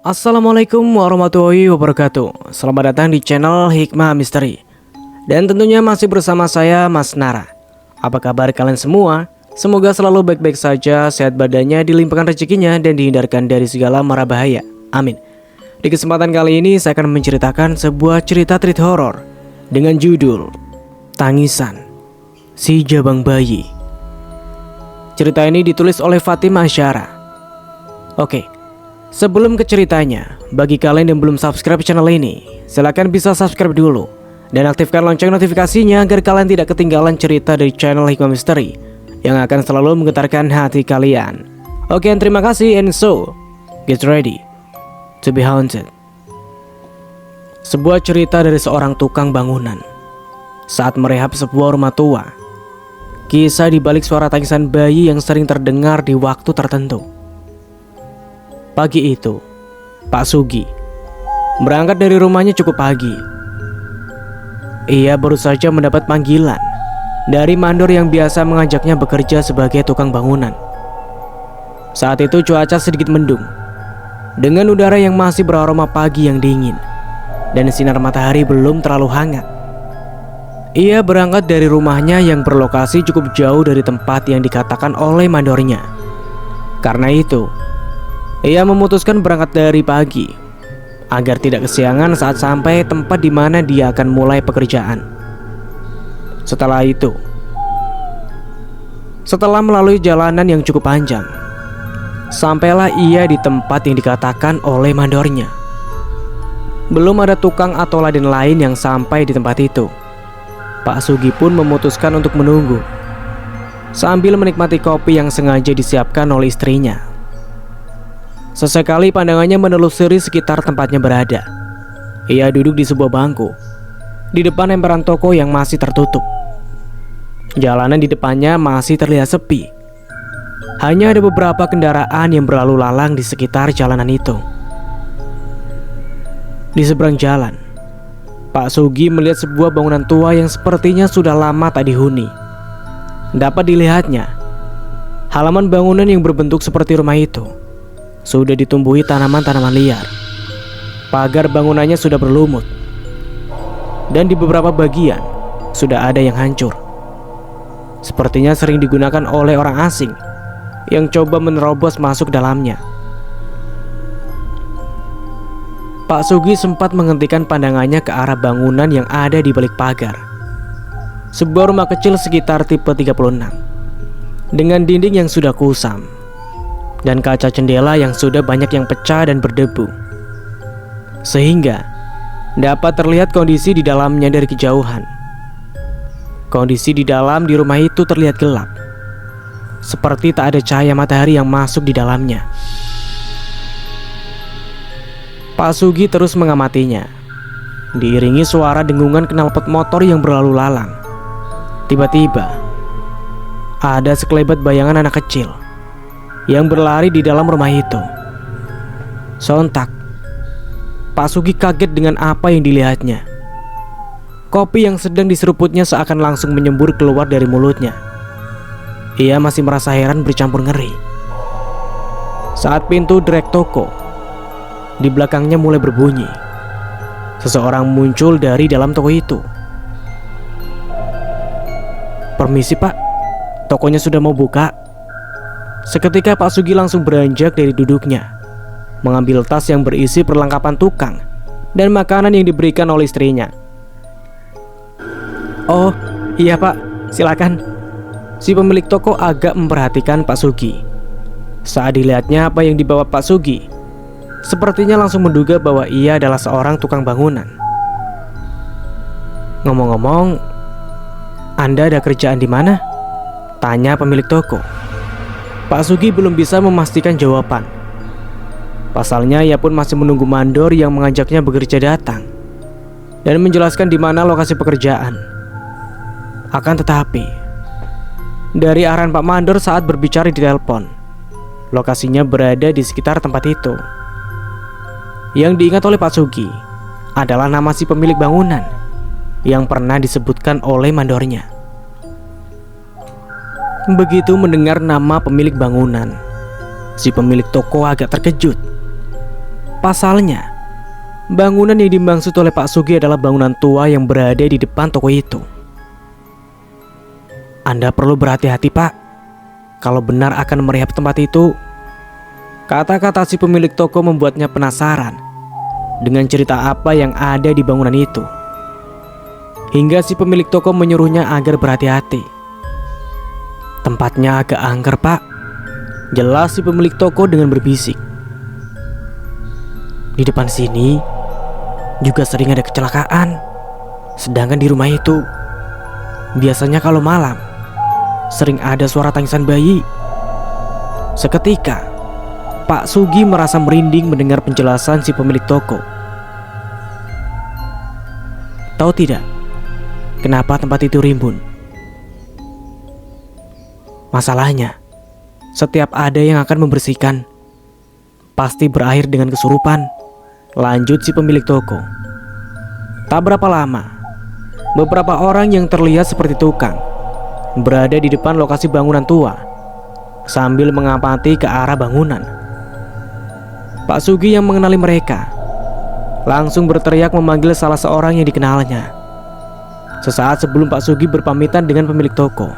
Assalamualaikum warahmatullahi wabarakatuh. Selamat datang di channel Hikmah Misteri. Dan tentunya masih bersama saya Mas Nara. Apa kabar kalian semua? Semoga selalu baik-baik saja, sehat badannya, dilimpahkan rezekinya, dan dihindarkan dari segala mara bahaya. Amin. Di kesempatan kali ini saya akan menceritakan sebuah cerita treat horor dengan judul Tangisan Si Jabang Bayi. Cerita ini ditulis oleh Fatimah Syara. Oke, sebelum ke ceritanya, bagi kalian yang belum subscribe channel ini, silahkan bisa subscribe dulu dan aktifkan lonceng notifikasinya agar kalian tidak ketinggalan cerita dari channel Hikmah Misteri yang akan selalu menggetarkan hati kalian. Oke, terima kasih, and so get ready to be haunted. Sebuah cerita dari seorang tukang bangunan saat merehab sebuah rumah tua. Kisah di balik suara tangisan bayi yang sering terdengar di waktu tertentu. Pagi itu, Pak Sugi berangkat dari rumahnya cukup pagi. Ia baru saja mendapat panggilan dari mandor yang biasa mengajaknya bekerja sebagai tukang bangunan. Saat itu cuaca sedikit mendung, dengan udara yang masih beraroma pagi yang dingin, dan sinar matahari belum terlalu hangat. Ia berangkat dari rumahnya yang berlokasi cukup jauh dari tempat yang dikatakan oleh mandornya. Karena itu, ia memutuskan berangkat dari pagi agar tidak kesiangan saat sampai tempat di mana dia akan mulai pekerjaan. Setelah itu, setelah melalui jalanan yang cukup panjang, sampailah ia di tempat yang dikatakan oleh mandornya. Belum ada tukang atau laden lain yang sampai di tempat itu. Pak Sugi pun memutuskan untuk menunggu sambil menikmati kopi yang sengaja disiapkan oleh istrinya. Sesekali pandangannya menelusuri sekitar tempatnya berada. Ia duduk di sebuah bangku di depan emperan toko yang masih tertutup. Jalanan di depannya masih terlihat sepi. Hanya ada beberapa kendaraan yang berlalu lalang di sekitar jalanan itu. Di seberang jalan, Pak Sugi melihat sebuah bangunan tua yang sepertinya sudah lama tak dihuni. Dapat dilihatnya, halaman bangunan yang berbentuk seperti rumah itu sudah ditumbuhi tanaman-tanaman liar. Pagar bangunannya sudah berlumut, dan di beberapa bagian sudah ada yang hancur. Sepertinya sering digunakan oleh orang asing yang coba menerobos masuk dalamnya. Pak Sugi sempat menghentikan pandangannya ke arah bangunan yang ada di balik pagar. Sebuah rumah kecil sekitar tipe 36 dengan dinding yang sudah kusam dan kaca jendela yang sudah banyak yang pecah dan berdebu, sehingga dapat terlihat kondisi di dalamnya dari kejauhan. Kondisi di dalam di rumah itu terlihat gelap, seperti tak ada cahaya matahari yang masuk di dalamnya. Pak Sugi terus mengamatinya, diiringi suara dengungan knalpot motor yang berlalu lalang. Tiba-tiba ada sekelebat bayangan anak kecil yang berlari di dalam rumah itu. Sontak, Pak Sugi kaget dengan apa yang dilihatnya. Kopi yang sedang diseruputnya seakan langsung menyembur keluar dari mulutnya. Ia masih merasa heran bercampur ngeri saat pintu derek toko di belakangnya mulai berbunyi. Seseorang muncul dari dalam toko itu. "Permisi Pak, tokonya sudah mau buka." Seketika Pak Sugi langsung beranjak dari duduknya, mengambil tas yang berisi perlengkapan tukang dan makanan yang diberikan oleh istrinya. "Oh iya Pak, silakan." Si pemilik toko agak memperhatikan Pak Sugi. Saat dilihatnya apa yang dibawa Pak Sugi, sepertinya langsung menduga bahwa ia adalah seorang tukang bangunan. "Ngomong-ngomong, Anda ada kerjaan di mana?" tanya pemilik toko. Pak Sugi belum bisa memastikan jawaban. Pasalnya ia pun masih menunggu mandor yang mengajaknya bekerja datang dan menjelaskan di mana lokasi pekerjaan. Akan tetapi, dari arahan Pak Mandor saat berbicara di telepon, lokasinya berada di sekitar tempat itu. Yang diingat oleh Pak Sugi adalah nama si pemilik bangunan yang pernah disebutkan oleh mandornya. Begitu mendengar nama pemilik bangunan, si pemilik toko agak terkejut. Pasalnya, bangunan yang dimaksud oleh Pak Sugi adalah bangunan tua yang berada di depan toko itu. Anda perlu berhati-hati, Pak. Kalau benar akan merehab tempat itu. Kata-kata si pemilik toko membuatnya penasaran dengan cerita apa yang ada di bangunan itu. Hingga si pemilik toko menyuruhnya agar berhati-hati. Tempatnya agak angker, Pak. Jelas si pemilik toko dengan berbisik. Di depan sini juga sering ada kecelakaan. Sedangkan di rumah itu biasanya kalau malam sering ada suara tangisan bayi. Seketika Pak Sugi merasa merinding mendengar penjelasan si pemilik toko. Tahu tidak kenapa tempat itu rimbun? Masalahnya, setiap ada yang akan membersihkan pasti berakhir dengan kesurupan. Lanjut si pemilik toko. Tak berapa lama, beberapa orang yang terlihat seperti tukang berada di depan lokasi bangunan tua sambil mengamati ke arah bangunan. Pak Sugi yang mengenali mereka langsung berteriak memanggil salah seorang yang dikenalnya. Sesaat sebelum Pak Sugi berpamitan dengan pemilik toko,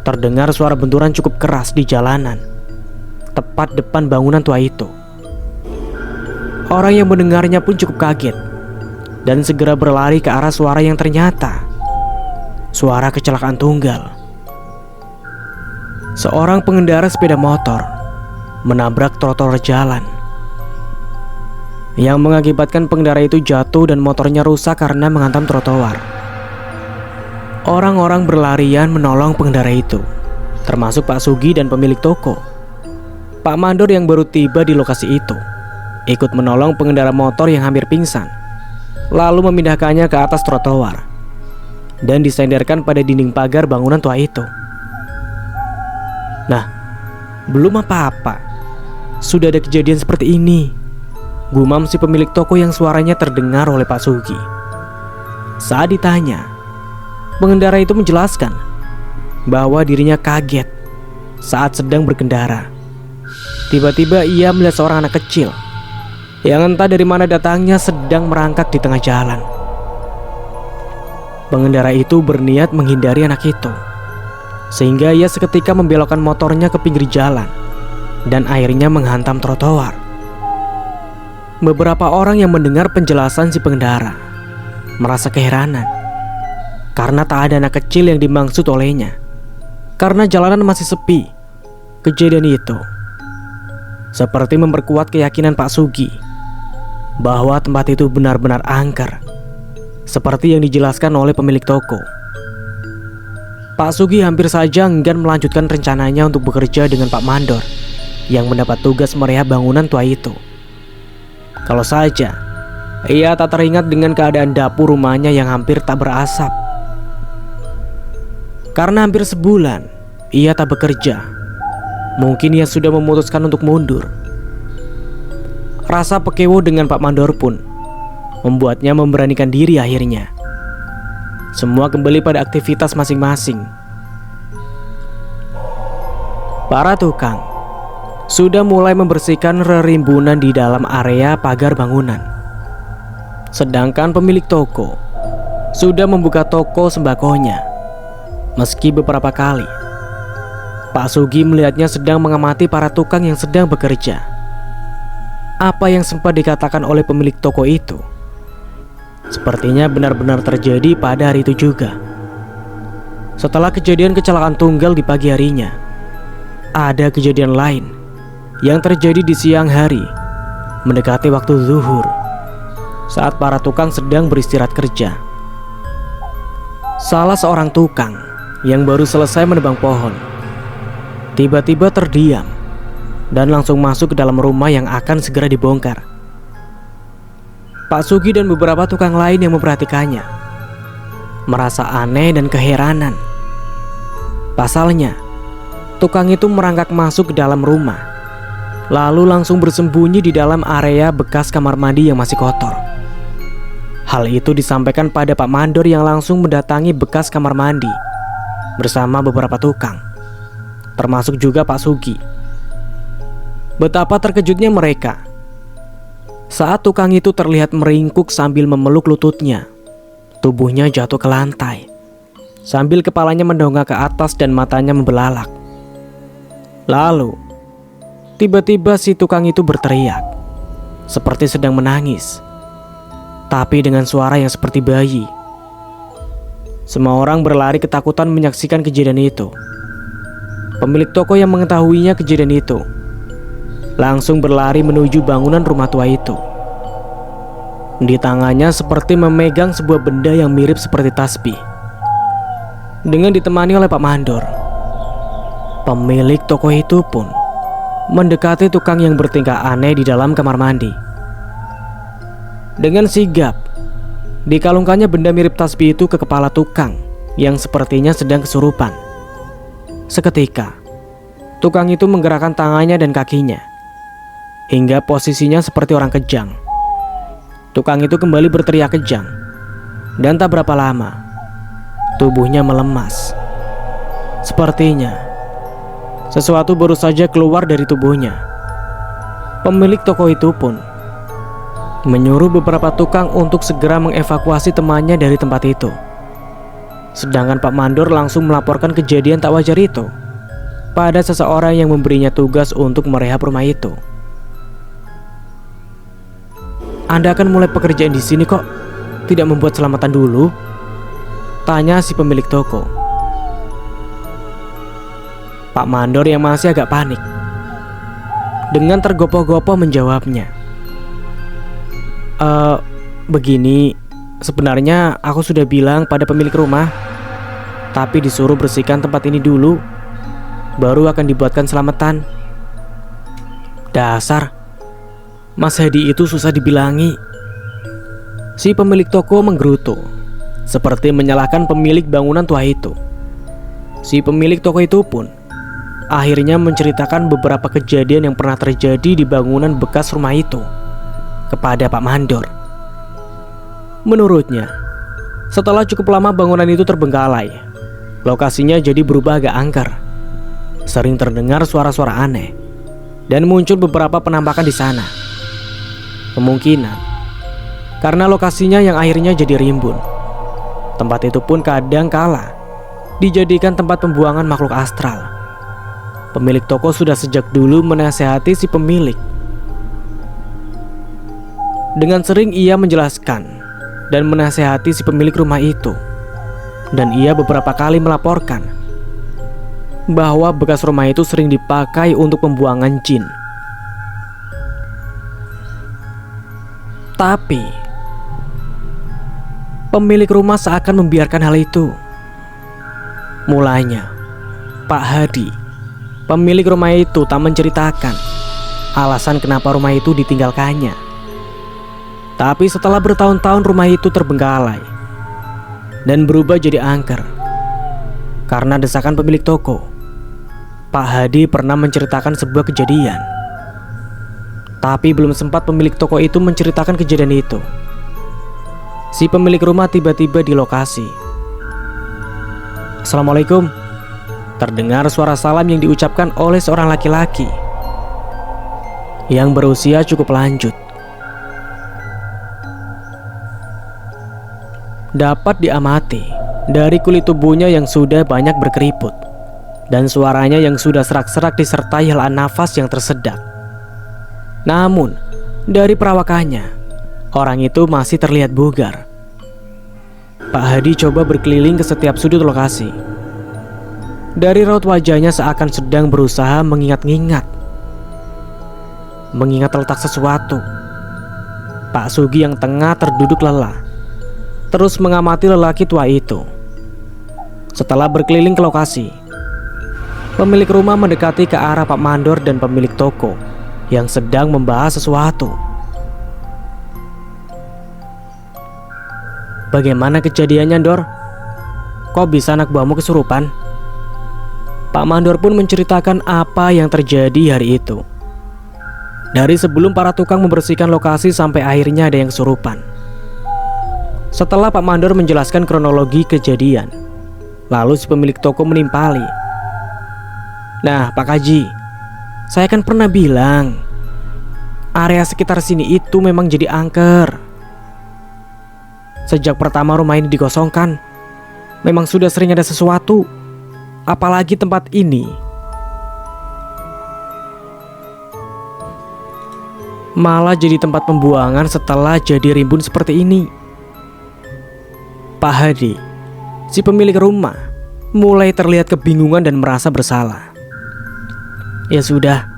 terdengar suara benturan cukup keras di jalanan tepat depan bangunan tua itu. Orang yang mendengarnya pun cukup kaget dan segera berlari ke arah suara yang ternyata suara kecelakaan tunggal. Seorang pengendara sepeda motor menabrak trotoar jalan yang mengakibatkan pengendara itu jatuh dan motornya rusak karena menghantam trotoar. Orang-orang berlarian menolong pengendara itu, termasuk Pak Sugi dan pemilik toko. Pak Mandor yang baru tiba di lokasi itu ikut menolong pengendara motor yang hampir pingsan, lalu memindahkannya ke atas trotoar dan disenderkan pada dinding pagar bangunan tua itu. Nah, belum apa-apa sudah ada kejadian seperti ini, gumam si pemilik toko yang suaranya terdengar oleh Pak Sugi. Saat ditanya, pengendara itu menjelaskan bahwa dirinya kaget saat sedang berkendara. Tiba-tiba ia melihat seorang anak kecil yang entah dari mana datangnya sedang merangkak di tengah jalan. Pengendara itu berniat menghindari anak itu, sehingga ia seketika membelokkan motornya ke pinggir jalan dan akhirnya menghantam trotoar. Beberapa orang yang mendengar penjelasan si pengendara merasa keheranan karena tak ada anak kecil yang dimaksud olehnya, karena jalanan masih sepi. Kejadian itu seperti memperkuat keyakinan Pak Sugi bahwa tempat itu benar-benar angker, seperti yang dijelaskan oleh pemilik toko. Pak Sugi hampir saja enggan melanjutkan rencananya untuk bekerja dengan Pak Mandor yang mendapat tugas merehab bangunan tua itu. Kalau saja ia tak teringat dengan keadaan dapur rumahnya yang hampir tak berasap. Karena hampir sebulan ia tak bekerja, mungkin ia sudah memutuskan untuk mundur. Rasa pekewo dengan Pak Mandor pun membuatnya memberanikan diri akhirnya. Semua kembali pada aktivitas masing-masing. Para tukang sudah mulai membersihkan rerimbunan di dalam area pagar bangunan. Sedangkan pemilik toko sudah membuka toko sembakonya. Meski beberapa kali Pak Sugi melihatnya sedang mengamati para tukang yang sedang bekerja. Apa yang sempat dikatakan oleh pemilik toko itu sepertinya benar-benar terjadi pada hari itu juga. Setelah kejadian kecelakaan tunggal di pagi harinya, ada kejadian lain yang terjadi di siang hari mendekati waktu zuhur, saat para tukang sedang beristirahat kerja. Salah seorang tukang yang baru selesai menebang pohon tiba-tiba terdiam dan langsung masuk ke dalam rumah yang akan segera dibongkar. Pak Sugi dan beberapa tukang lain yang memperhatikannya merasa aneh dan keheranan. Pasalnya, tukang itu merangkak masuk ke dalam rumah, lalu langsung bersembunyi di dalam area bekas kamar mandi yang masih kotor. Hal itu disampaikan pada Pak Mandor yang langsung mendatangi bekas kamar mandi bersama beberapa tukang, termasuk juga Pak Sugi. Betapa terkejutnya mereka Saat tukang itu terlihat meringkuk sambil memeluk lututnya, tubuhnya jatuh ke lantai, sambil kepalanya mendongak ke atas dan matanya membelalak. Lalu, tiba-tiba si tukang itu berteriak, seperti sedang menangis, tapi dengan suara yang seperti bayi. Semua orang berlari ketakutan menyaksikan kejadian itu. Pemilik toko yang mengetahuinya kejadian itu langsung berlari menuju bangunan rumah tua itu. Di tangannya seperti memegang sebuah benda yang mirip seperti tasbih. Dengan ditemani oleh Pak Mandor, pemilik toko itu pun mendekati tukang yang bertingkah aneh di dalam kamar mandi. Dengan sigap, dikalungkannya benda mirip tasbih itu ke kepala tukang yang sepertinya sedang kesurupan. Seketika, tukang itu menggerakkan tangannya dan kakinya hingga posisinya seperti orang kejang. Tukang itu kembali berteriak kejang, dan tak berapa lama tubuhnya melemas. Sepertinya sesuatu baru saja keluar dari tubuhnya. Pemilik toko itu pun menyuruh beberapa tukang untuk segera mengevakuasi temannya dari tempat itu. Sedangkan Pak Mandor langsung melaporkan kejadian tak wajar itu pada seseorang yang memberinya tugas untuk merehab rumah itu. "Anda akan mulai pekerjaan di sini kok? Tidak membuat selamatan dulu?" tanya si pemilik toko. Pak Mandor yang masih agak panik dengan tergopoh-gopoh menjawabnya, Begini, sebenarnya aku sudah bilang pada pemilik rumah, tapi disuruh bersihkan tempat ini dulu, baru akan dibuatkan selamatan." "Dasar, Mas Hadi itu susah dibilangi." Si pemilik toko menggerutu, seperti menyalahkan pemilik bangunan tua itu. Si pemilik toko itu pun akhirnya menceritakan beberapa kejadian yang pernah terjadi di bangunan bekas rumah itu kepada Pak Mandor. Menurutnya, setelah cukup lama bangunan itu terbengkalai, lokasinya jadi berubah agak angker. Sering terdengar suara-suara aneh, dan muncul beberapa penampakan di sana. Kemungkinan karena lokasinya yang akhirnya jadi rimbun. Tempat itu pun kadang kala dijadikan tempat pembuangan makhluk astral. Pemilik toko sudah sejak dulu menasehati si pemilik. Dengan sering ia menjelaskan dan menasehati si pemilik rumah itu. Dan ia beberapa kali melaporkan bahwa bekas rumah itu sering dipakai untuk pembuangan jin. Tapi pemilik rumah seakan membiarkan hal itu. Mulanya, Pak Hadi, pemilik rumah itu, tak menceritakan alasan kenapa rumah itu ditinggalkannya. Tapi setelah bertahun-tahun rumah itu terbengkalai dan berubah jadi angker karena desakan pemilik toko, Pak Hadi pernah menceritakan sebuah kejadian. Tapi belum sempat pemilik toko itu menceritakan kejadian itu, si pemilik rumah tiba-tiba di lokasi. "Assalamualaikum." Terdengar suara salam yang diucapkan oleh seorang laki-laki yang berusia cukup lanjut. Dapat diamati dari kulit tubuhnya yang sudah banyak berkeriput dan suaranya yang sudah serak-serak disertai helaan nafas yang tersedak. Namun, dari perawakannya, orang itu masih terlihat bugar. Pak Hadi coba berkeliling ke setiap sudut lokasi. Dari raut wajahnya seakan sedang berusaha mengingat letak sesuatu. Pak Sugi yang tengah terduduk lelah terus mengamati lelaki tua itu. Setelah berkeliling ke lokasi, pemilik rumah mendekati ke arah Pak Mandor dan pemilik toko yang sedang membahas sesuatu. "Bagaimana kejadiannya, Dor? Kok bisa anak buahmu kesurupan?" Pak Mandor pun menceritakan apa yang terjadi hari itu. Dari sebelum para tukang membersihkan lokasi sampai akhirnya ada yang kesurupan. Setelah Pak Mandor menjelaskan kronologi kejadian, lalu si pemilik toko menimpali. "Nah, Pak Kaji, saya kan pernah bilang area sekitar sini itu memang jadi angker. Sejak pertama rumah ini dikosongkan, memang sudah sering ada sesuatu. Apalagi tempat ini malah jadi tempat pembuangan setelah jadi rimbun seperti ini. Pak Hadi, si pemilik rumah, mulai terlihat kebingungan dan merasa bersalah. Ya sudah,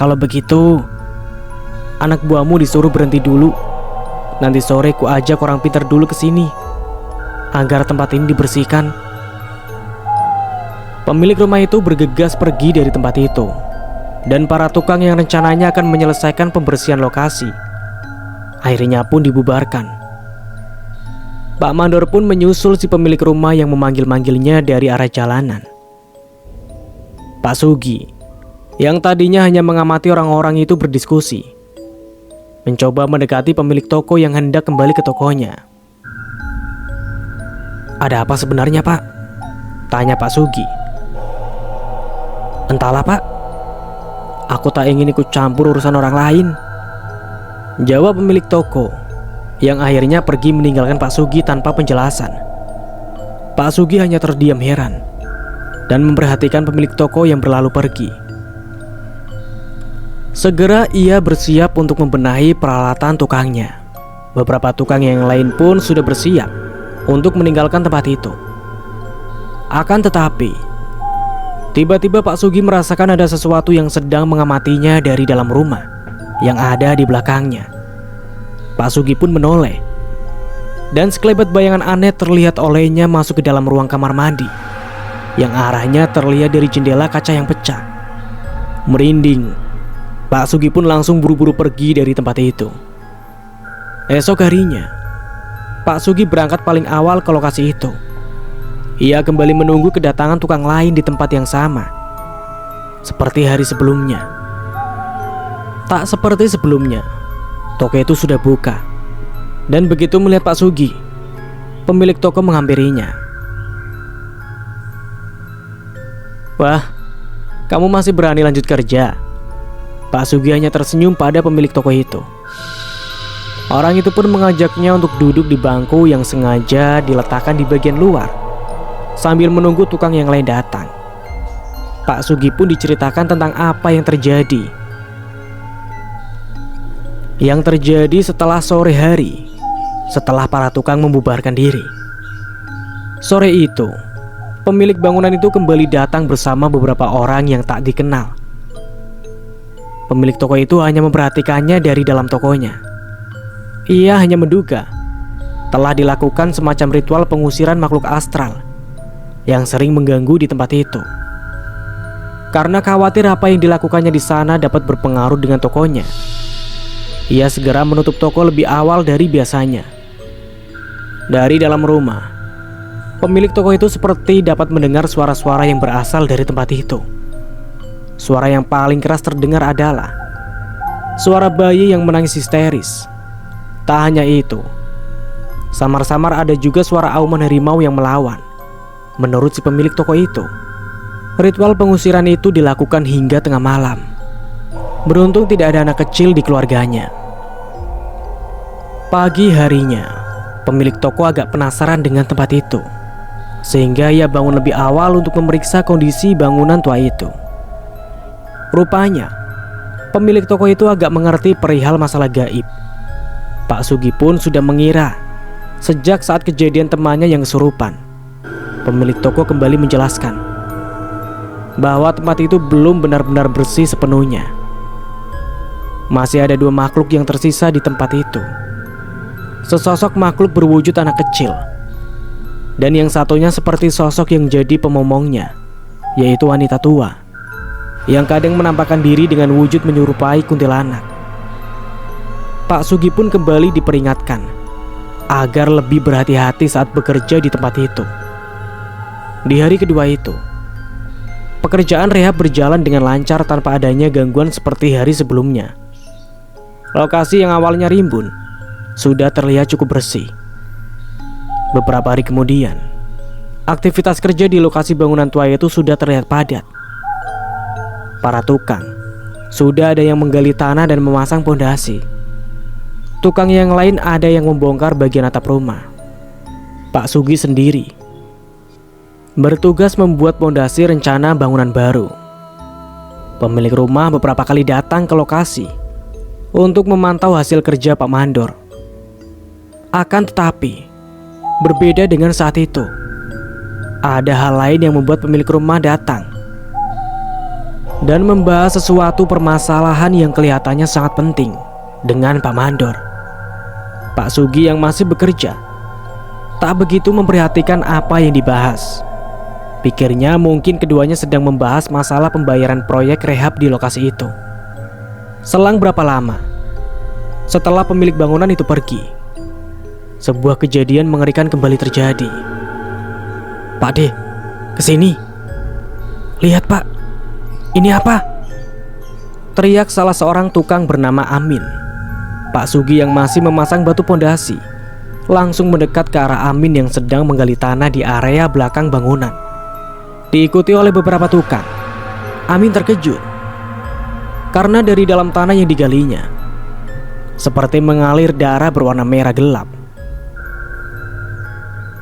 kalau begitu anak buahmu disuruh berhenti dulu. Nanti sore ku ajak orang pintar dulu ke sini agar tempat ini dibersihkan. Pemilik rumah itu bergegas pergi dari tempat itu, dan para tukang yang rencananya akan menyelesaikan pembersihan lokasi akhirnya pun dibubarkan. Pak Mandor pun menyusul si pemilik rumah yang memanggil-manggilnya dari arah jalanan. Pak Sugi, yang tadinya hanya mengamati orang-orang itu berdiskusi, mencoba mendekati pemilik toko yang hendak kembali ke tokonya. "Ada apa sebenarnya, Pak?" tanya Pak Sugi. "Entahlah, Pak. Aku tak ingin ikut campur urusan orang lain," jawab pemilik toko, yang akhirnya pergi meninggalkan Pak Sugi tanpa penjelasan. Pak Sugi hanya terdiam heran dan memperhatikan pemilik toko yang berlalu pergi. Segera ia bersiap untuk membenahi peralatan tukangnya. Beberapa tukang yang lain pun sudah bersiap untuk meninggalkan tempat itu. Akan tetapi, tiba-tiba Pak Sugi merasakan ada sesuatu yang sedang mengamatinya dari dalam rumah yang ada di belakangnya. Pak Sugi pun menoleh, dan sekelebat bayangan aneh terlihat olehnya masuk ke dalam ruang kamar mandi yang arahnya terlihat dari jendela kaca yang pecah. Merinding, Pak Sugi pun langsung buru-buru pergi dari tempat itu. Esok harinya, Pak Sugi berangkat paling awal ke lokasi itu. Ia kembali menunggu kedatangan tukang lain di tempat yang sama, seperti hari sebelumnya. Tak seperti sebelumnya, toko itu sudah buka, dan begitu melihat Pak Sugi, pemilik toko menghampirinya. "Wah, kamu masih berani lanjut kerja?" Pak Sugi hanya tersenyum pada pemilik toko itu. Orang itu pun mengajaknya untuk duduk di bangku yang sengaja diletakkan di bagian luar, sambil menunggu tukang yang lain datang. Pak Sugi pun diceritakan tentang apa yang terjadi. Yang terjadi setelah sore hari, setelah para tukang membubarkan diri. Sore itu, pemilik bangunan itu kembali datang bersama beberapa orang yang tak dikenal. Pemilik toko itu hanya memperhatikannya dari dalam tokonya. Ia hanya menduga telah dilakukan semacam ritual pengusiran makhluk astral yang sering mengganggu di tempat itu. Karena khawatir apa yang dilakukannya di sana dapat berpengaruh dengan tokonya, ia segera menutup toko lebih awal dari biasanya. Dari dalam rumah, pemilik toko itu seperti dapat mendengar suara-suara yang berasal dari tempat itu. Suara yang paling keras terdengar adalah suara bayi yang menangis histeris. Tak hanya itu, samar-samar ada juga suara auman harimau yang melawan. Menurut si pemilik toko itu, ritual pengusiran itu dilakukan hingga tengah malam. Beruntung tidak ada anak kecil di keluarganya. Pagi harinya, pemilik toko agak penasaran dengan tempat itu, sehingga ia bangun lebih awal untuk memeriksa kondisi bangunan tua itu. Rupanya, pemilik toko itu agak mengerti perihal masalah gaib. Pak Sugi pun sudah mengira sejak saat kejadian temannya yang kesurupan. Pemilik toko kembali menjelaskan bahwa tempat itu belum benar-benar bersih sepenuhnya. Masih ada dua makhluk yang tersisa di tempat itu. Sesosok makhluk berwujud anak kecil, dan yang satunya seperti sosok yang jadi pemomongnya, yaitu wanita tua yang kadang menampakkan diri dengan wujud menyerupai kuntilanak. Pak Sugi pun kembali diperingatkan agar lebih berhati-hati saat bekerja di tempat itu. Di hari kedua itu, pekerjaan rehab berjalan dengan lancar tanpa adanya gangguan seperti hari sebelumnya. Lokasi yang awalnya rimbun sudah terlihat cukup bersih. Beberapa hari kemudian, aktivitas kerja di lokasi bangunan tua itu sudah terlihat padat. Para tukang sudah ada yang menggali tanah dan memasang pondasi. Tukang yang lain ada yang membongkar bagian atap rumah. Pak Sugi sendiri bertugas membuat pondasi rencana bangunan baru. Pemilik rumah beberapa kali datang ke lokasi untuk memantau hasil kerja Pak Mandor. Akan tetapi, berbeda dengan saat itu, ada hal lain yang membuat pemilik rumah datang dan membahas sesuatu permasalahan yang kelihatannya sangat penting dengan Pak Mandor. Pak Sugi yang masih bekerja tak begitu memperhatikan apa yang dibahas. Pikirnya mungkin keduanya sedang membahas masalah pembayaran proyek rehab di lokasi itu. Selang berapa lama setelah pemilik bangunan itu pergi, sebuah kejadian mengerikan kembali terjadi. "Pak De, kesini. Lihat Pak, ini apa?" teriak salah seorang tukang bernama Amin. Pak Sugi yang masih memasang batu pondasi langsung mendekat ke arah Amin yang sedang menggali tanah di area belakang bangunan. Diikuti oleh beberapa tukang, Amin terkejut karena dari dalam tanah yang digalinya seperti mengalir darah berwarna merah gelap.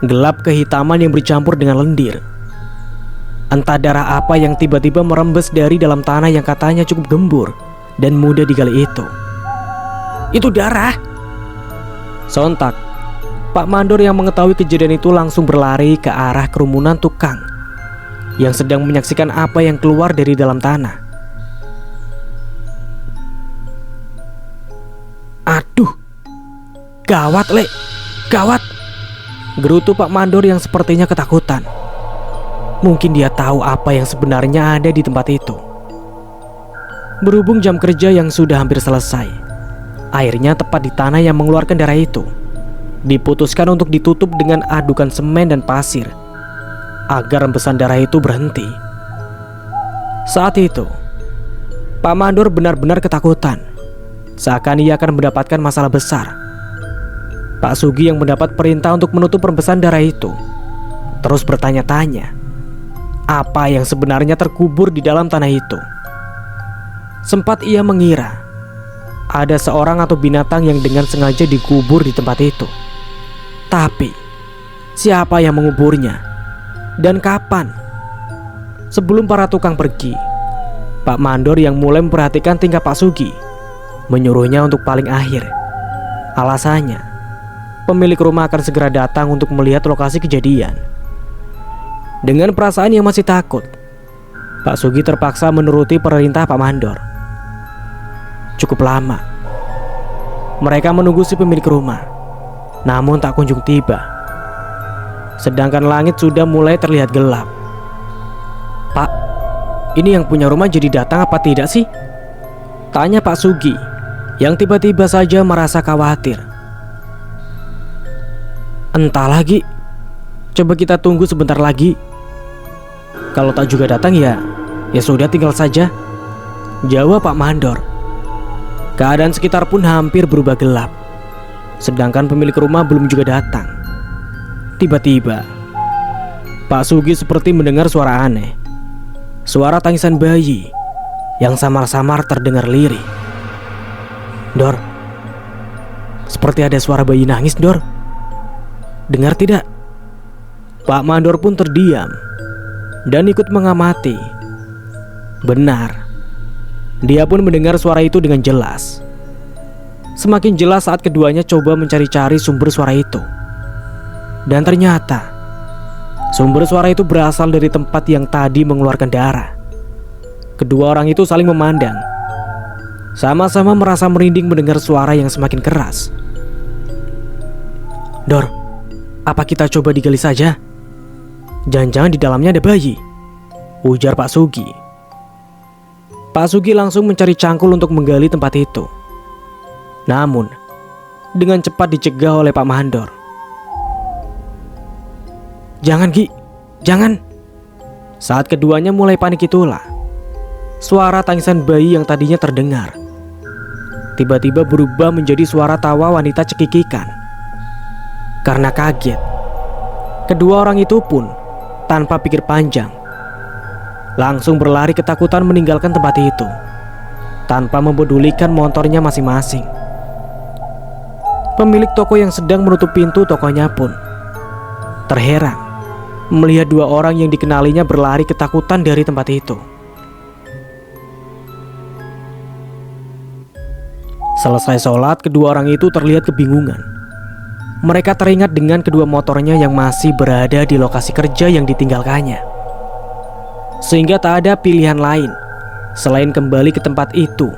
Gelap kehitaman yang bercampur dengan lendir. Entah darah apa yang tiba-tiba merembes dari dalam tanah yang katanya cukup gembur dan mudah digali itu. "Itu darah!" Sontak, Pak Mandor yang mengetahui kejadian itu langsung berlari ke arah kerumunan tukang yang sedang menyaksikan apa yang keluar dari dalam tanah. "Aduh, gawat Le, gawat!" gerutu Pak Mandor yang sepertinya ketakutan. Mungkin dia tahu apa yang sebenarnya ada di tempat itu. Berhubung jam kerja yang sudah hampir selesai, airnya tepat di tanah yang mengeluarkan darah itu diputuskan untuk ditutup dengan adukan semen dan pasir agar rembesan darah itu berhenti. Saat itu, Pak Mandor benar-benar ketakutan, seakan ia akan mendapatkan masalah besar. Pak Sugi yang mendapat perintah untuk menutup rembesan darah itu terus bertanya-tanya apa yang sebenarnya terkubur di dalam tanah itu. Sempat ia mengira ada seorang atau binatang yang dengan sengaja dikubur di tempat itu. Tapi siapa yang menguburnya dan kapan? Sebelum para tukang pergi, Pak Mandor yang mulai memperhatikan tingkah Pak Sugi menyuruhnya untuk paling akhir. Alasannya, pemilik rumah akan segera datang untuk melihat lokasi kejadian. Dengan perasaan yang masih takut, Pak Sugi terpaksa menuruti perintah Pak Mandor. Cukup lama mereka menunggu si pemilik rumah, namun tak kunjung tiba. Sedangkan langit sudah mulai terlihat gelap. "Pak, ini yang punya rumah jadi datang apa tidak sih?" tanya Pak Sugi yang tiba-tiba saja merasa khawatir. "Entah lagi, coba kita tunggu sebentar lagi. Kalau tak juga datang ya sudah tinggal saja," jawab Pak Mandor. Keadaan sekitar pun hampir berubah gelap, sedangkan pemilik rumah belum juga datang. Tiba-tiba Pak Sugi seperti mendengar suara aneh. Suara tangisan bayi yang samar-samar terdengar lirih. "Dor, seperti ada suara bayi nangis, Dor. Dengar tidak?" Pak Mandor pun terdiam dan ikut mengamati. Benar, dia pun mendengar suara itu dengan jelas. Semakin jelas saat keduanya coba mencari-cari sumber suara itu. Dan ternyata sumber suara itu berasal dari tempat yang tadi mengeluarkan darah. Kedua orang itu saling memandang, sama-sama merasa merinding mendengar suara yang semakin keras. "Dor, apa kita coba digali saja? Jangan-jangan di dalamnya ada bayi," ujar Pak Sugi. Pak Sugi langsung mencari cangkul untuk menggali tempat itu. Namun dengan cepat dicegah oleh Pak Mandor. "Jangan Gi, jangan." Saat keduanya mulai panik itulah suara tangisan bayi yang tadinya terdengar tiba-tiba berubah menjadi suara tawa wanita cekikikan. Karena kaget, kedua orang itu pun tanpa pikir panjang langsung berlari ketakutan meninggalkan tempat itu. tanpa mempedulikan motornya masing-masing. Pemilik toko yang sedang menutup pintu tokonya pun terheran melihat dua orang yang dikenalinya berlari ketakutan dari tempat itu. Selesai sholat, kedua orang itu terlihat kebingungan. Mereka teringat dengan kedua motornya yang masih berada di lokasi kerja yang ditinggalkannya, sehingga tak ada pilihan lain selain kembali ke tempat itu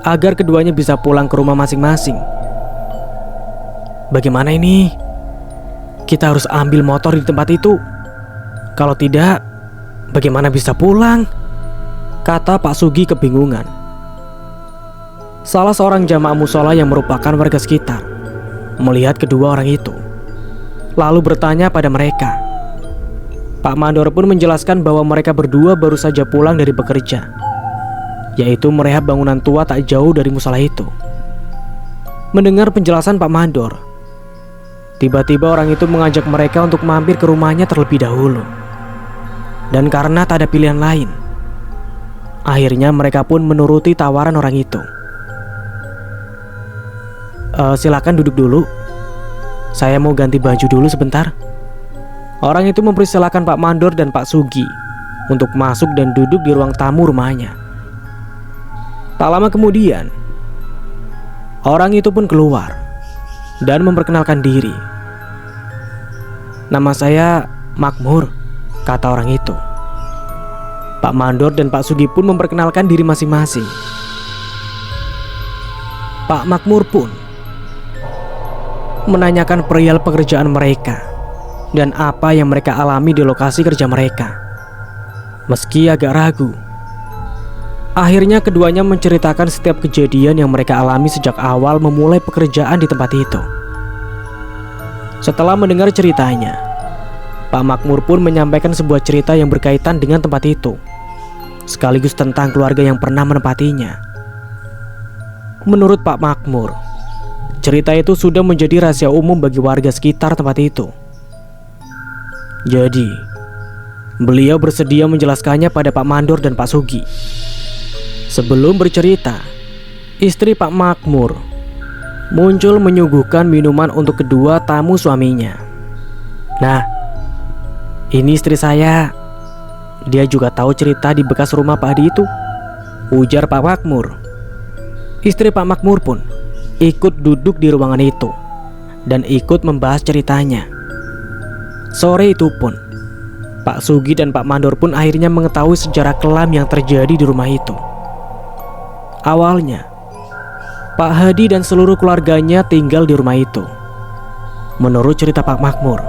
agar keduanya bisa pulang ke rumah masing-masing. Bagaimana ini? Kita harus ambil motor di tempat itu. Kalau tidak, bagaimana bisa pulang? Kata Pak Sugi kebingungan. Salah seorang jamaah musola yang merupakan warga sekitar melihat kedua orang itu, lalu bertanya pada mereka. Pak Mandor pun menjelaskan bahwa mereka berdua baru saja pulang dari bekerja, yaitu merehab bangunan tua tak jauh dari musola itu. Mendengar penjelasan Pak Mandor, tiba-tiba orang itu mengajak mereka untuk mampir ke rumahnya terlebih dahulu. Dan karena tak ada pilihan lain, akhirnya mereka pun menuruti tawaran orang itu. Silakan duduk dulu. Saya mau ganti baju dulu sebentar. Orang itu mempersilahkan Pak Mandor dan Pak Sugi untuk masuk dan duduk di ruang tamu rumahnya. Tak lama kemudian, orang itu pun keluar dan memperkenalkan diri. Nama saya Makmur, kata orang itu. Pak Mandor dan Pak Sugi pun memperkenalkan diri masing-masing. Pak Makmur pun menanyakan perihal pekerjaan mereka dan apa yang mereka alami di lokasi kerja mereka. Meski agak ragu, akhirnya keduanya menceritakan setiap kejadian yang mereka alami sejak awal memulai pekerjaan di tempat itu. Setelah mendengar ceritanya, Pak Makmur pun menyampaikan sebuah cerita yang berkaitan dengan tempat itu, sekaligus tentang keluarga yang pernah menempatinya. Menurut Pak Makmur, cerita itu sudah menjadi rahasia umum bagi warga sekitar tempat itu. Jadi, beliau bersedia menjelaskannya pada Pak Mandor dan Pak Sugi. Sebelum bercerita, istri Pak Makmur muncul menyuguhkan minuman untuk kedua tamu suaminya. Nah, ini istri saya. Dia juga tahu cerita di bekas rumah Pak Hadi itu, ujar Pak Makmur. Istri Pak Makmur pun ikut duduk di ruangan itu dan ikut membahas ceritanya. Sore itu pun, Pak Sugi dan Pak Mandor pun akhirnya mengetahui sejarah kelam yang terjadi di rumah itu. Awalnya, Pak Hadi dan seluruh keluarganya tinggal di rumah itu. Menurut cerita Pak Makmur,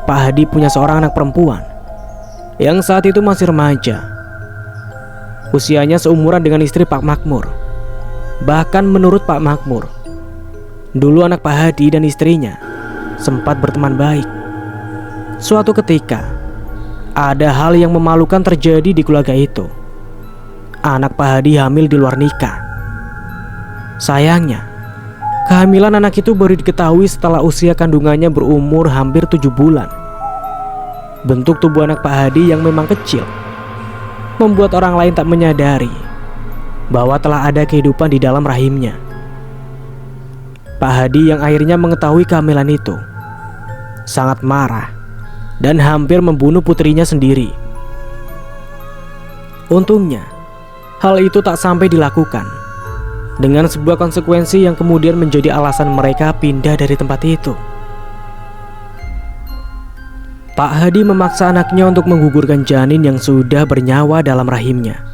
Pak Hadi punya seorang anak perempuan yang saat itu masih remaja. Usianya seumuran dengan istri Pak Makmur. Bahkan menurut Pak Makmur, dulu anak Pak Hadi dan istrinya sempat berteman baik. Suatu ketika, ada hal yang memalukan terjadi di keluarga itu. Anak Pak Hadi hamil di luar nikah. Sayangnya, kehamilan anak itu baru diketahui setelah usia kandungannya berumur hampir 7 bulan. Bentuk tubuh anak Pak Hadi yang memang kecil membuat orang lain tak menyadari bahwa telah ada kehidupan di dalam rahimnya. Pak Hadi yang akhirnya mengetahui kehamilan itu sangat marah dan hampir membunuh putrinya sendiri. Untungnya, hal itu tak sampai dilakukan, dengan sebuah konsekuensi yang kemudian menjadi alasan mereka pindah dari tempat itu. Pak Hadi memaksa anaknya untuk menggugurkan janin yang sudah bernyawa dalam rahimnya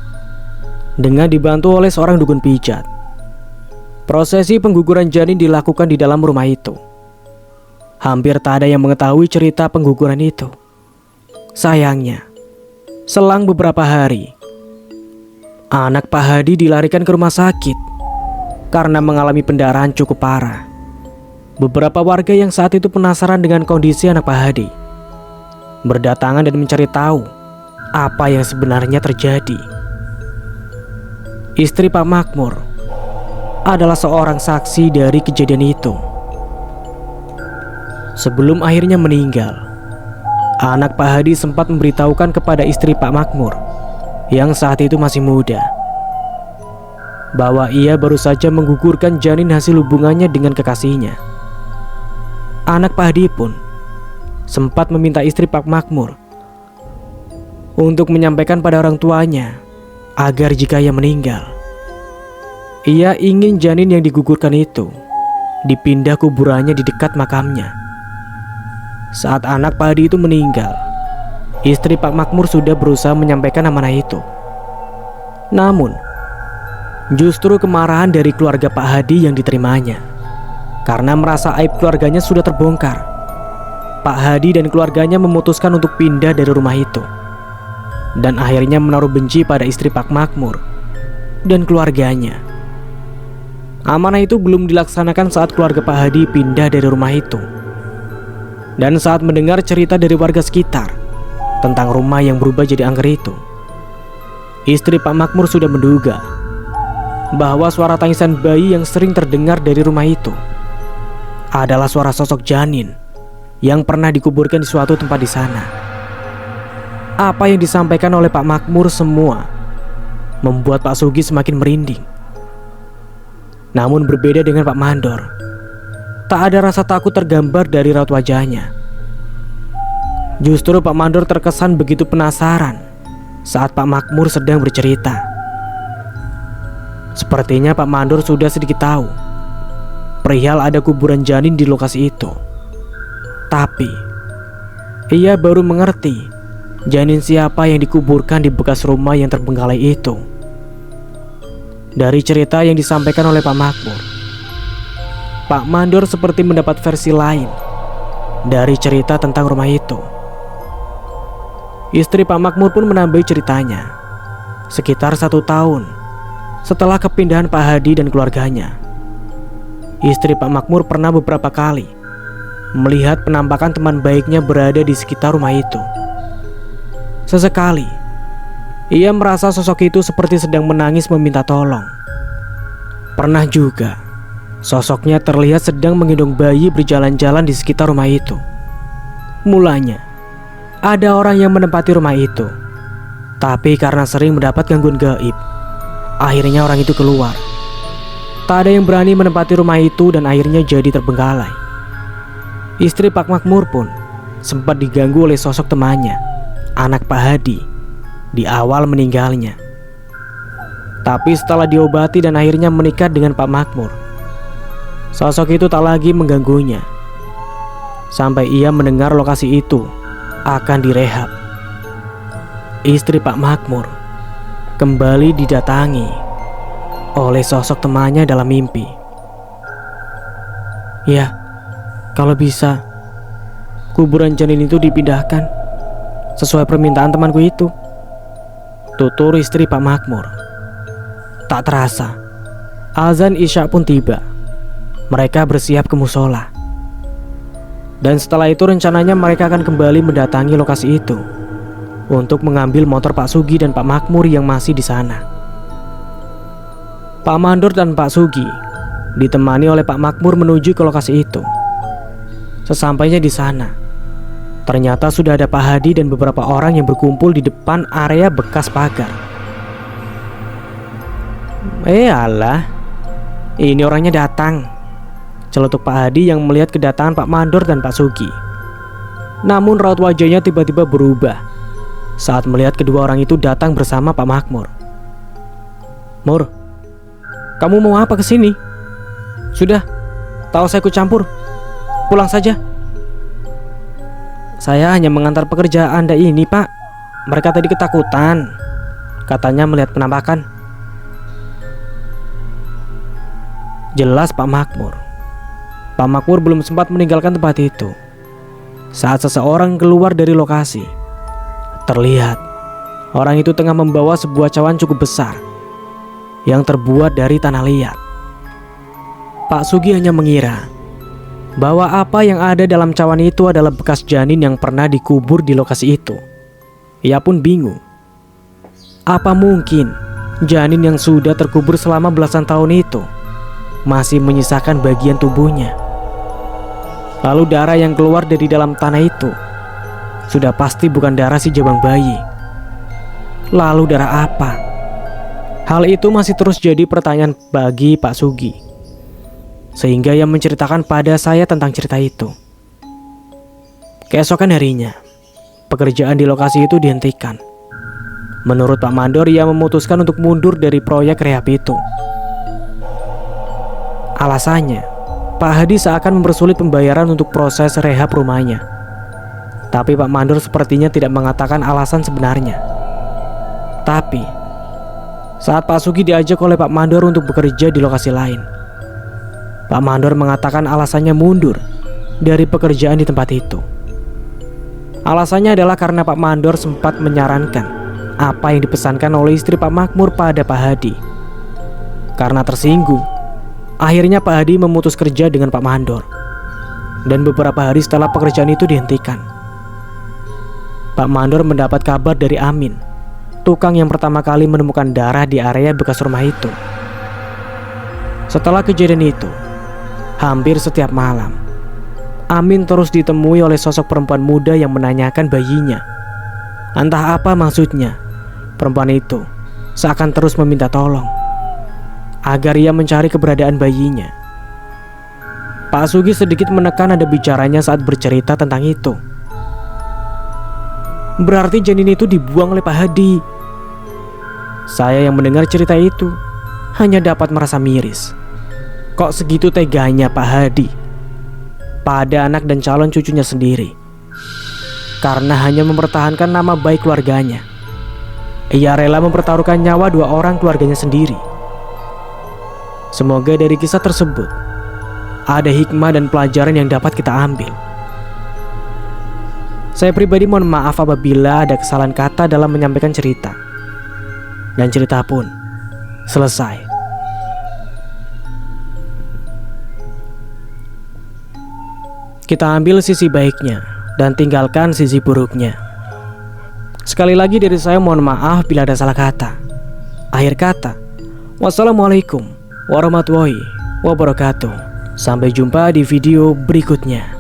dengan dibantu oleh seorang dukun pijat. Prosesi pengguguran janin dilakukan di dalam rumah itu. Hampir tak ada yang mengetahui cerita pengguguran itu. Sayangnya, selang beberapa hari, anak Pak Hadi dilarikan ke rumah sakit karena mengalami pendarahan cukup parah. Beberapa warga yang saat itu penasaran dengan kondisi anak Pak Hadi berdatangan dan mencari tahu apa yang sebenarnya terjadi. Istri Pak Makmur adalah seorang saksi dari kejadian itu. Sebelum akhirnya meninggal, anak Pak Hadi sempat memberitahukan kepada istri Pak Makmur yang saat itu masih muda bahwa ia baru saja menggugurkan janin hasil hubungannya dengan kekasihnya. Anak Pak Hadi pun sempat meminta istri Pak Makmur untuk menyampaikan pada orang tuanya agar jika ia meninggal, ia ingin janin yang digugurkan itu dipindah kuburannya di dekat makamnya. Saat anak Pak Hadi itu meninggal, istri Pak Makmur sudah berusaha menyampaikan amanah itu. Namun, justru kemarahan dari keluarga Pak Hadi yang diterimanya. Karena merasa aib keluarganya sudah terbongkar, Pak Hadi dan keluarganya memutuskan untuk pindah dari rumah itu, dan akhirnya menaruh benci pada istri Pak Makmur dan keluarganya. Amanah itu belum dilaksanakan saat keluarga Pak Hadi pindah dari rumah itu. Dan saat mendengar cerita dari warga sekitar tentang rumah yang berubah jadi angker itu, istri Pak Makmur sudah menduga bahwa suara tangisan bayi yang sering terdengar dari rumah itu adalah suara sosok janin yang pernah dikuburkan di suatu tempat di sana. Apa yang disampaikan oleh Pak Makmur semua membuat Pak Sugi semakin merinding. Namun berbeda dengan Pak Mandor, tak ada rasa takut tergambar dari raut wajahnya. Justru Pak Mandor terkesan begitu penasaran saat Pak Makmur sedang bercerita. Sepertinya Pak Mandor sudah sedikit tahu perihal ada kuburan janin di lokasi itu. Tapi ia baru mengerti janin siapa yang dikuburkan di bekas rumah yang terbengkalai itu dari cerita yang disampaikan oleh Pak Makmur. Pak Mandor seperti mendapat versi lain dari cerita tentang rumah itu. Istri Pak Makmur pun menambahi ceritanya. Sekitar 1 tahun setelah kepindahan Pak Hadi dan keluarganya, istri Pak Makmur pernah beberapa kali melihat penampakan teman baiknya berada di sekitar rumah itu. Sesekali ia merasa sosok itu seperti sedang menangis meminta tolong. Pernah juga sosoknya terlihat sedang menggendong bayi berjalan-jalan di sekitar rumah itu. Mulanya ada orang yang menempati rumah itu, tapi karena sering mendapat gangguan gaib, akhirnya orang itu keluar. Tak ada yang berani menempati rumah itu dan akhirnya jadi terbengkalai. Istri Pak Makmur pun sempat diganggu oleh sosok temannya, anak Pak Hadi, di awal meninggalnya. Tapi setelah diobati dan akhirnya menikah dengan Pak Makmur, sosok itu tak lagi mengganggunya. Sampai ia mendengar lokasi itu akan direhab. Istri Pak Makmur kembali didatangi oleh sosok temannya dalam mimpi. Ya, kalau bisa kuburan janin itu dipindahkan sesuai permintaan temanku itu, tutur istri Pak Makmur. Tak terasa azan Isya pun tiba. Mereka bersiap ke musola. Dan setelah itu rencananya mereka akan kembali mendatangi lokasi itu untuk mengambil motor Pak Sugi dan Pak Makmur yang masih di sana. Pak Mandor dan Pak Sugi ditemani oleh Pak Makmur menuju ke lokasi itu. Sesampainya di sana, ternyata sudah ada Pak Hadi dan beberapa orang yang berkumpul di depan area bekas pagar. Alah, ini orangnya datang, celetuk Pak Hadi yang melihat kedatangan Pak Mandor dan Pak Sugi. Namun raut wajahnya tiba-tiba berubah saat melihat kedua orang itu datang bersama Pak Makmur. Mur, kamu mau apa kesini? Sudah, tahu saya ikut campur. Pulang saja. Saya hanya mengantar pekerja Anda ini, Pak. Mereka tadi ketakutan, katanya melihat penampakan. Jelas Pak Makmur. Pak Makmur belum sempat meninggalkan tempat itu saat seseorang keluar dari lokasi. Terlihat orang itu tengah membawa sebuah cawan cukup besar yang terbuat dari tanah liat. Pak Sugi hanya mengira bahwa apa yang ada dalam cawan itu adalah bekas janin yang pernah dikubur di lokasi itu. Ia pun bingung. Apa mungkin janin yang sudah terkubur selama belasan tahun itu masih menyisakan bagian tubuhnya? Lalu darah yang keluar dari dalam tanah itu sudah pasti bukan darah si jabang bayi. Lalu darah apa? Hal itu masih terus jadi pertanyaan bagi Pak Sugi, sehingga ia menceritakan pada saya tentang cerita itu. Keesokan harinya, pekerjaan di lokasi itu dihentikan. Menurut Pak Mandor, ia memutuskan untuk mundur dari proyek rehab itu. Alasannya, Pak Hadi seakan mempersulit pembayaran untuk proses rehab rumahnya. Tapi Pak Mandor sepertinya tidak mengatakan alasan sebenarnya. Tapi, saat Pak Sugi diajak oleh Pak Mandor untuk bekerja di lokasi lain, Pak Mandor mengatakan alasannya mundur dari pekerjaan di tempat itu. Alasannya adalah karena Pak Mandor sempat menyarankan apa yang dipesankan oleh istri Pak Makmur pada Pak Hadi. Karena tersinggung, akhirnya Pak Hadi memutus kerja dengan Pak Mandor. Dan beberapa hari setelah pekerjaan itu dihentikan, Pak Mandor mendapat kabar dari Amin, tukang yang pertama kali menemukan darah di area bekas rumah itu. Setelah kejadian itu, hampir setiap malam, Amin terus ditemui oleh sosok perempuan muda yang menanyakan bayinya. Entah apa maksudnya, perempuan itu seakan terus meminta tolong agar ia mencari keberadaan bayinya. Pak Sugi sedikit menekan nada bicaranya saat bercerita tentang itu. Berarti janin itu dibuang oleh Pak Hadi. Saya yang mendengar cerita itu hanya dapat merasa miris. Kok segitu teganya Pak Hadi pada anak dan calon cucunya sendiri? Karena hanya mempertahankan nama baik keluarganya, ia rela mempertaruhkan nyawa 2 orang keluarganya sendiri. Semoga dari kisah tersebut ada hikmah dan pelajaran yang dapat kita ambil. Saya pribadi mohon maaf apabila ada kesalahan kata dalam menyampaikan cerita. Dan cerita pun selesai. Kita ambil sisi baiknya dan tinggalkan sisi buruknya. Sekali lagi dari saya mohon maaf bila ada salah kata. Akhir kata, wassalamualaikum warahmatullahi wabarakatuh. Sampai jumpa di video berikutnya.